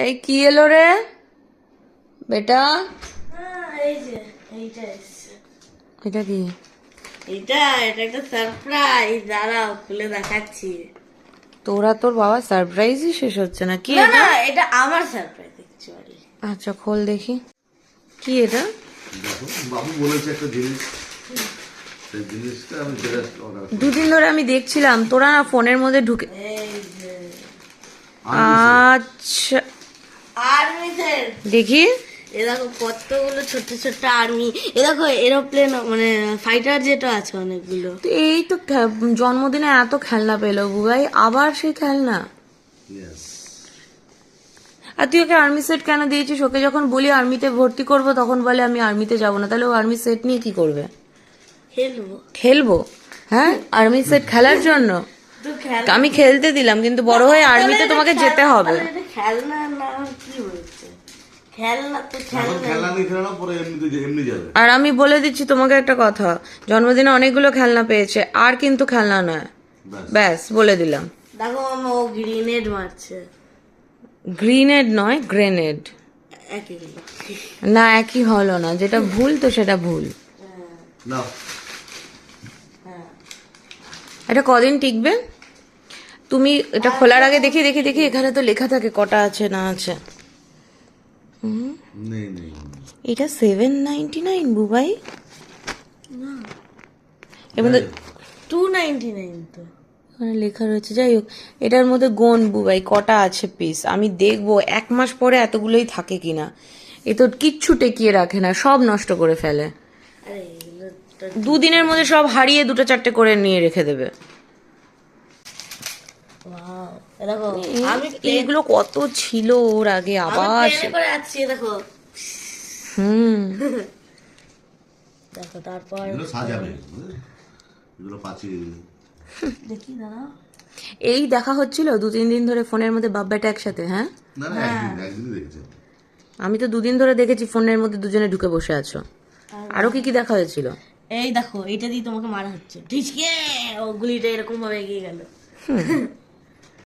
এই কি এলো রে বেটা? এই যে এইটা এসছে। এটা কি? এটা একটা সারপ্রাইজ, দাঁড়াও খুলে দেখাচ্ছি। তোরা তোর বাবা সারপ্রাইজই শেষ হচ্ছে না কি না এটা? না, এটা আমার সারপ্রাইজ অ্যাকচুয়ালি। আচ্ছা খোল দেখি কি এটা। দেখো বাবু বলেছে একটা জিনিস, সেই জিনিসটা আমি জেরাস অর্ডার করি। দুদিন ধরে আমি দেখছিলাম তোরা না ফোনের মধ্যে ঢুকে। এই যে আচ্ছা আর্মিদের, দেখি। এ দেখো কতগুলো ছোট্ট ছোট্ট আর্মি। এ দেখো এরোপ্লেন, মানে ফাইটার যেটা আছে অনেকগুলো। তো এই তো জন্মদিনে এত খেলনা পেলো বুবাই, আবার সেই খেলনা। Yes. আর তুই ওকে আর্মি সেট কেন দিয়েছিস? ওকে যখন বলি আর্মিতে ভর্তি করবো তখন বলে আমি আর্মিতে যাবো না, তাহলে ও আর্মি সেট নিয়ে কি করবে? খেলবো খেলবো? হ্যাঁ আর্মি সেট খেলার জন্য তো খেল, আমি খেলতে দিলাম, কিন্তু বড় হয়ে আর্মিতে তোমাকে যেতে হবে। এটা খেলনা না, কি বলছে খেলনা তো এখন খেলনা। খেলনা নিয়ে খেলে না, পরে এমনি যাবে। আর আমি বলে দিচ্ছি তোমাকে একটা কথা, জন্মদিনে অনেকগুলো খেলনা পেয়েছে, আর কিন্তু খেলনা নয়। ব্যাস। ব্যাস বলে দিলাম। দেখো মামা, ও গ্রিনেড মারছে। গ্রিনেড নয় গ্রেনেড। একই হলো। না একই হলো না, যেটা ভুল তো সেটা ভুল। না এটা কদিন টিকবে? তুমি এটা খোলার আগে দেখি দেখি দেখি এখানে তো লেখা থাকে কটা আছে না আছে। নেই। এটা 799 বুবাই। এর মধ্যে 299 তো। ওখানে লেখা রয়েছে, যাই হোক এটার মধ্যে গোন বুবাই কটা আছে পিস, আমি দেখবো 1 মাস পরে এতগুলোই থাকে কিনা। এ তো কিচ্ছু টেকিয়ে রাখে না, সব নষ্ট করে ফেলে। আরে এগুলো তো, দুদিনের মধ্যে সব হারিয়ে 2-4টে করে নিয়ে রেখে দেবে। ওয়াও, এ দেখো আমি এইগুলো কত ছিল ওর আগে, আবার প্লেনে করে যাচ্ছি, এ দেখো। দেখো তারপর এগুলো সাজাবে, এগুলো পাচ্ছি। দেখি দাঁড়া। এই দেখা হচ্ছিল 2-3 দিন ধরে ফোনের মধ্যে বাব্বাটা একসাথে। হ্যাঁ না একদিনই দেখেছে। আমি তো 2 দিন ধরে দেখেছি ফোনের মধ্যে দুজনে ঢুকে বসে আছো। আরো কি কি দেখা হয়েছিল? এই দেখো এইটা দিয়ে তোমাকে মারা হচ্ছে, ঠিকই ও গুলিটা এরকম ভাবে এগিয়ে গেল।